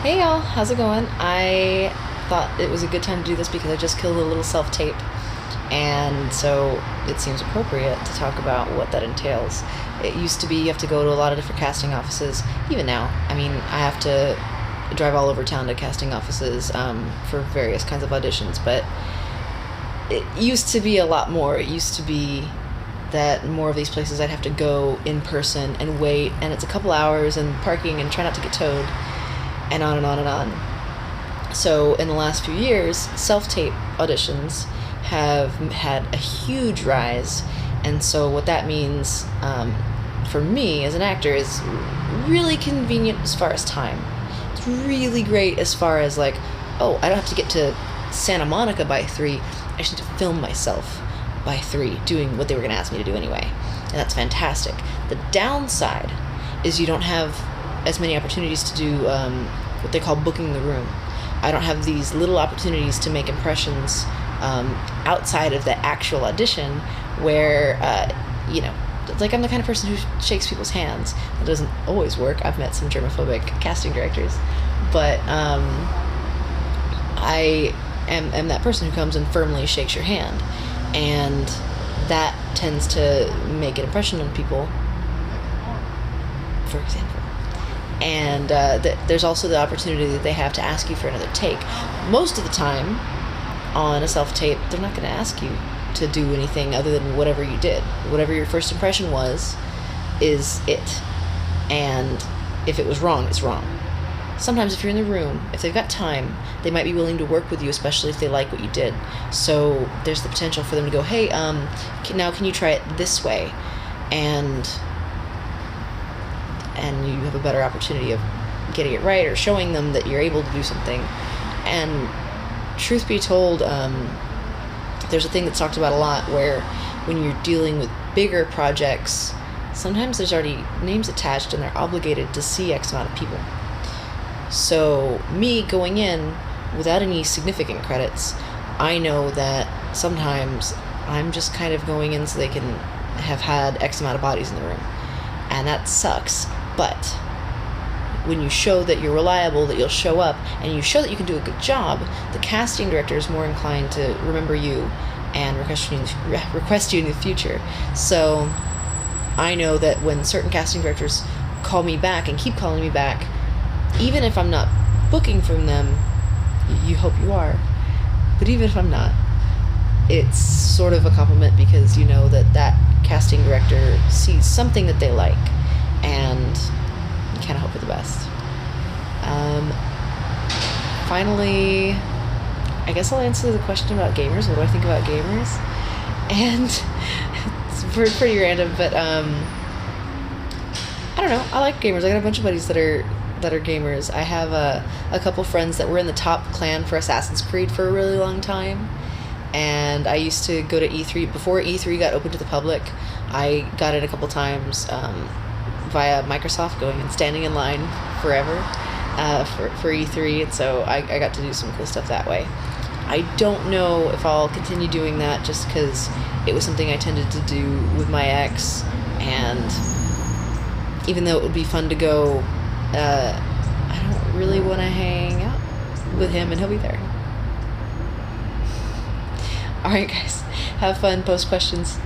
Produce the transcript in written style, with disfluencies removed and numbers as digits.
Hey y'all, how's it going? I thought it was a good time to do this because I just killed a little self-tape, and so it seems appropriate to talk about what that entails. It used to be you have to go to a lot of different casting offices. Even now, I mean, I have to drive all over town to casting offices for various kinds of auditions, but it used to be a lot more. It used to be that more of these places I'd have to go in person and wait, and it's a couple hours and parking and try not to get towed, and on and on and on. So in the last few years, self-tape auditions have had a huge rise, and so what that means for me as an actor is really convenient as far as time. It's really great as far as like, oh, I don't have to get to Santa Monica by 3. I just need to film myself by 3 doing what they were going to ask me to do anyway, and that's fantastic. The downside is you don't have as many opportunities to do what they call booking the room. I don't have these little opportunities to make impressions outside of the actual audition where, like I'm the kind of person who shakes people's hands. That doesn't always work. I've met some germophobic casting directors, but I am that person who comes and firmly shakes your hand, and that tends to make an impression on people, for example. And there's also the opportunity that they have to ask you for another take. Most of the time on a self-tape, they're not going to ask you to do anything other than whatever you did. Whatever your first impression was, is it. And if it was wrong, it's wrong. Sometimes if you're in the room, if they've got time, they might be willing to work with you, especially if they like what you did. So there's the potential for them to go, hey, now can you try it this way? And you have a better opportunity of getting it right or showing them that you're able to do something. And truth be told, there's a thing that's talked about a lot where when you're dealing with bigger projects, sometimes there's already names attached and they're obligated to see X amount of people. So me going in without any significant credits, I know that sometimes I'm just kind of going in so they can have had X amount of bodies in the room. And that sucks. But when you show that you're reliable, that you'll show up, and you show that you can do a good job, the casting director is more inclined to remember you and request you in the future. So I know that when certain casting directors call me back and keep calling me back, even if I'm not booking from them, you hope you are, but even if I'm not, it's sort of a compliment because you know that casting director sees something that they like, and you kind of hope for the best. Finally, I guess I'll answer the question about gamers. What do I think about gamers? And it's pretty random, but I don't know. I like gamers. I got a bunch of buddies that are gamers. I have a couple friends that were in the top clan for Assassin's Creed for a really long time, and I used to go to E3 before E3 got open to the public. I got in a couple times via Microsoft, going and standing in line forever for E3, and so I got to do some cool stuff that way. I don't know if I'll continue doing that just because it was something I tended to do with my ex, and even though it would be fun to go, I don't really want to hang out with him and he'll be there. Alright guys, have fun, post questions.